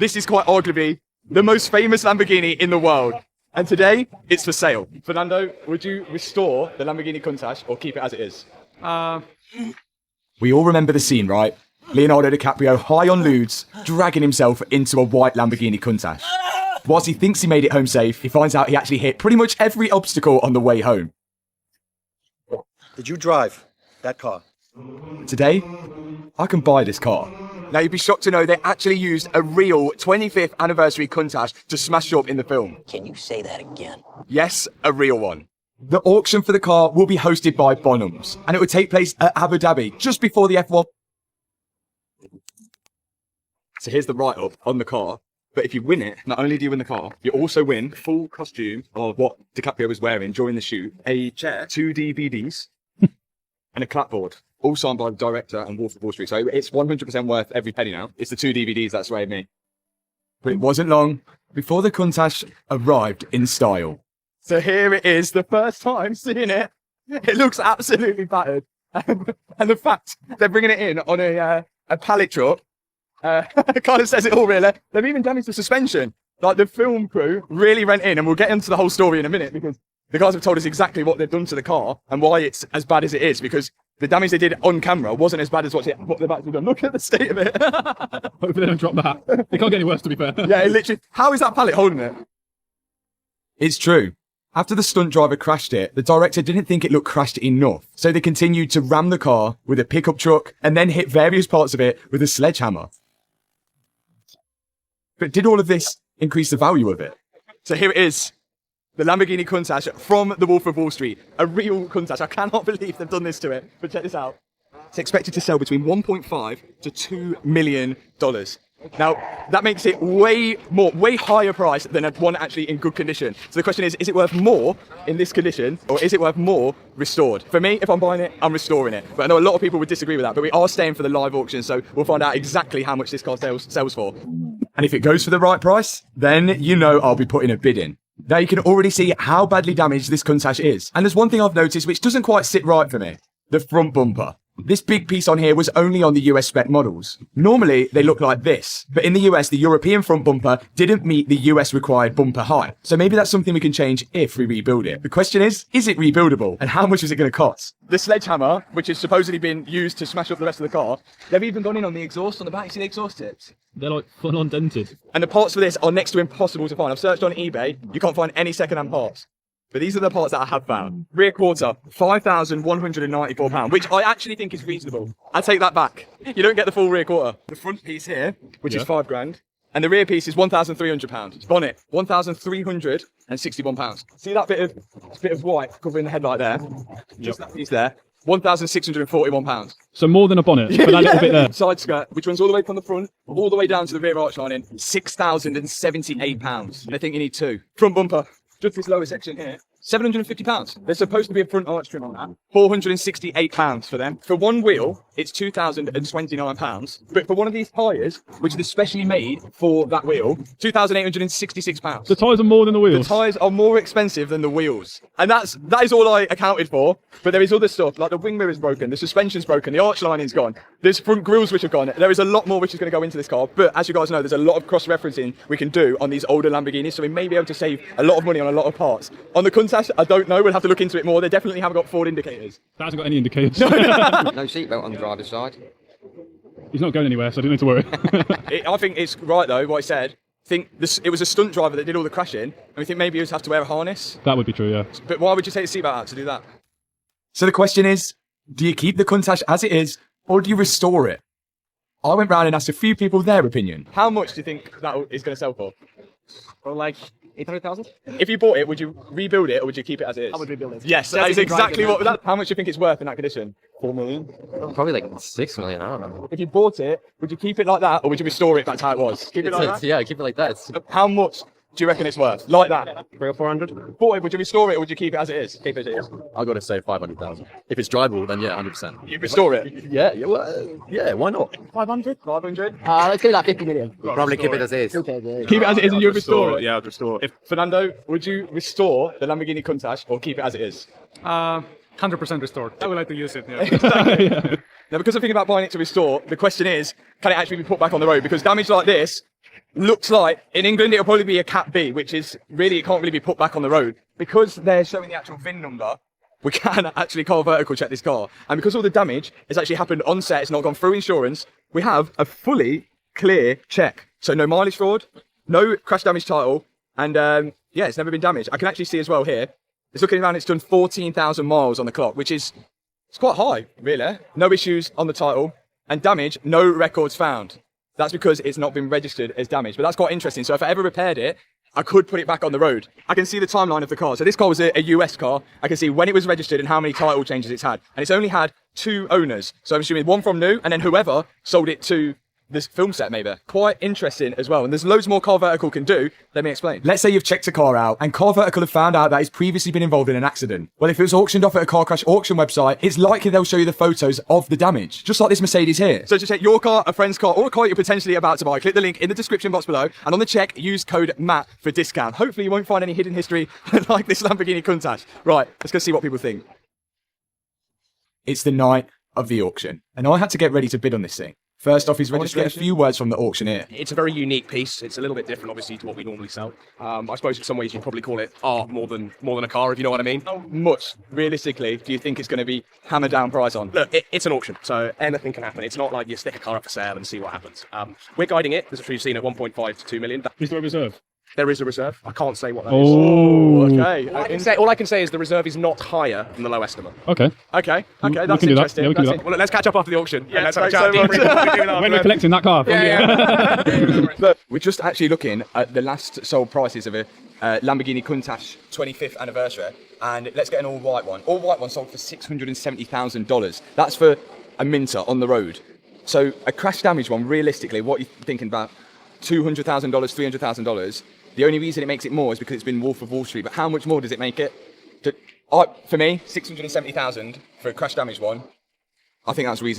This is quite arguably the most famous Lamborghini in the world. And today, it's for sale. Fernando, would you restore the Lamborghini Countach or keep it as it is? We all remember the scene, right? Leonardo DiCaprio high on lewds, dragging himself into a white Lamborghini Countach. Whilst he thinks he made it home safe, he finds out he actually hit pretty much every obstacle on the way home. Did you drive that car? Today, I can buy this car. Now, you'd be shocked to know they actually used a real 25th anniversary Countach to smash up in the film. Can you say that again? Yes, a real one. The auction for the car will be hosted by Bonhams, and it will take place at Abu Dhabi just before the F1. So here's the write-up on the car. But if you win it, not only do you win the car, you also win full costume of what DiCaprio was wearing during the shoot, a chair, 2 DVDs, and a clapboard. All signed by the director and Wolf of Wall Street. So it's 100% worth every penny now. It's the 2 DVDs that's swayed me. But it wasn't long before the Countach arrived in style. So here it is, the first time seeing it. It looks absolutely battered. And the fact they're bringing it in on a pallet truck kind of says it all, really. They've even damaged the suspension. Like, the film crew really went in, and we'll get into the whole story in a minute, because the guys have told us exactly what they've done to the car and why it's as bad as it is, because the damage they did on camera wasn't as bad as what they've actually done. Look at the state of it. Hopefully they don't drop that. It can't get any worse, to be fair. Yeah, it literally... How is that pallet holding it? It's true. After the stunt driver crashed it, the director didn't think it looked crashed enough, so they continued to ram the car with a pickup truck and then hit various parts of it with a sledgehammer. But did all of this increase the value of it? So here it is. The Lamborghini Countach from the Wolf of Wall Street. A real Countach. I cannot believe they've done this to it. But check this out. It's expected to sell between $1.5 to $2 million. Now, that makes it way higher price than one actually in good condition. So the question is it worth more in this condition, or is it worth more restored? For me, if I'm buying it, I'm restoring it. But I know a lot of people would disagree with that, but we are staying for the live auction, so we'll find out exactly how much this car sells for. And if it goes for the right price, then you know I'll be putting a bid in. Now, you can already see how badly damaged this Countach is. And there's one thing I've noticed which doesn't quite sit right for me. The front bumper. This big piece on here was only on the US spec models. Normally, they look like this, but in the US, the European front bumper didn't meet the US required bumper height. So maybe that's something we can change if we rebuild it. The question is it rebuildable? And how much is it going to cost? The sledgehammer, which has supposedly been used to smash up the rest of the car, they've even gone in on the exhaust on the back. You see the exhaust tips? They're like full on dented. And the parts for this are next to impossible to find. I've searched on eBay. You can't find any second-hand parts. But these are the parts that I have found. Rear quarter, £5,194, which I actually think is reasonable. I take that back. You don't get the full rear quarter. The front piece here, which is £5,000, and the rear piece is £1,300. Bonnet, £1,361. See that bit of white covering the headlight there? Just that piece there. £1,641. So more than a bonnet, but that little bit there. Side skirt, which runs all the way from the front, all the way down to the rear arch lining, £6,078. And I think you need 2. Front bumper. Just this lower section here, £750. There's supposed to be a front arch trim on that. £468 for them. For one wheel, it's £2,029. But for one of these tyres, which is specially made for that wheel, £2,866. The tyres are more than the wheels. The tyres are more expensive than the wheels. And that is all I accounted for. But there is other stuff, like the wing mirror's broken, the suspension's broken, the arch lining's gone. There's front grills which have gone. There is a lot more which is going to go into this car. But as you guys know, there's a lot of cross-referencing we can do on these older Lamborghinis. So we may be able to save a lot of money on a lot of parts. On the Countach, I don't know. We'll have to look into it more. They definitely haven't got forward indicators. That hasn't got any indicators. No seatbelt on the driver's side. He's not going anywhere, so I don't need to worry. I think it's right, though, what I said. It was a stunt driver that did all the crashing, and we think maybe he would have to wear a harness. That would be true, yeah. But why would you take the seatbelt out to do that? So the question is, do you keep the Countach as it is, or do you restore it? I went round and asked a few people their opinion. How much do you think that is going to sell for? Or like 800,000? If you bought it, would you rebuild it or would you keep it as it is? I would rebuild it. Yes, that is exactly what. How much do you think it's worth in that condition? 4 million? Probably like 6 million, I don't know. If you bought it, would you keep it like that or would you restore it back to how it was? Keep it like that? Yeah, keep it like that. How much do you reckon it's worth? Like that? 300 or 400? Bought it, would you restore it or would you keep it as it is? Keep it as it is. I've got to say 500,000. If it's drivable, then yeah, 100%. You restore it? Yeah, why not? 500? 500? Let's give it like 50 million. We'll probably keep it as is. Okay, yeah. Keep it as it is and you restore it? Yeah, I'd restore it. Fernando, would you restore the Lamborghini Countach or keep it as it is? 100% restored. I would like to use it, yeah. Now, because I'm thinking about buying it to restore, the question is, can it actually be put back on the road? Because damage like this looks like in England it'll probably be a Cat B, which is really, it can't really be put back on the road. Because they're showing the actual VIN number, we can actually car vertical check this car. And because all the damage has actually happened on set, it's not gone through insurance, we have a fully clear check. So no mileage fraud, no crash damage title, and yeah, it's never been damaged. I can actually see as well here, it's looking around, it's done 14,000 miles on the clock, which is, it's quite high, really. No issues on the title, and damage, no records found. That's because it's not been registered as damaged, but that's quite interesting. So if I ever repaired it, I could put it back on the road. I can see the timeline of the car. So this car was a US car. I can see when it was registered and how many title changes it's had. And it's only had 2 owners. So I'm assuming one from new and then whoever sold it to this film set maybe. Quite interesting as well. And there's loads more Car Vertical can do. Let me explain. Let's say you've checked a car out and Car Vertical have found out that it's previously been involved in an accident. Well, if it was auctioned off at a car crash auction website, it's likely they'll show you the photos of the damage. Just like this Mercedes here. So to check your car, a friend's car, or a car you're potentially about to buy, click the link in the description box below. And on the check, use code MAT for discount. Hopefully you won't find any hidden history like this Lamborghini Countach. Right, let's go see what people think. It's the night of the auction. And I had to get ready to bid on this thing. First off, he's ready to get a few words from the auctioneer. It's a very unique piece. It's a little bit different, obviously, to what we normally sell. I suppose in some ways you'd probably call it art more than a car, if you know what I mean. How much, realistically, do you think it's going to be hammered down price on? Look, it's an auction, so anything can happen. It's not like you stick a car up for sale and see what happens. We're guiding it, as you've seen, at 1.5 to 2 million. Is there a reserve? There is a reserve. I can't say what that is. Oh, Okay. All I can say is the reserve is not higher than the low estimate. Okay. Okay, We that's can do that. interesting. Yeah, we can do That's that. Well, let's catch up after the auction. Yeah, and let's have a thanks chat. so much. When we're collecting that car from Look, we're just actually looking at the last sold prices of a Lamborghini Countach 25th anniversary, and let's get an all-white one. All-white one sold for $670,000. That's for a Minter on the road. So a crash damage one, realistically, what are you thinking about? $200,000, $300,000. The only reason it makes it more is because it's been Wolf of Wall Street. But how much more does it make it? For me, $670,000 for a crash damage one. I think that's reasonable.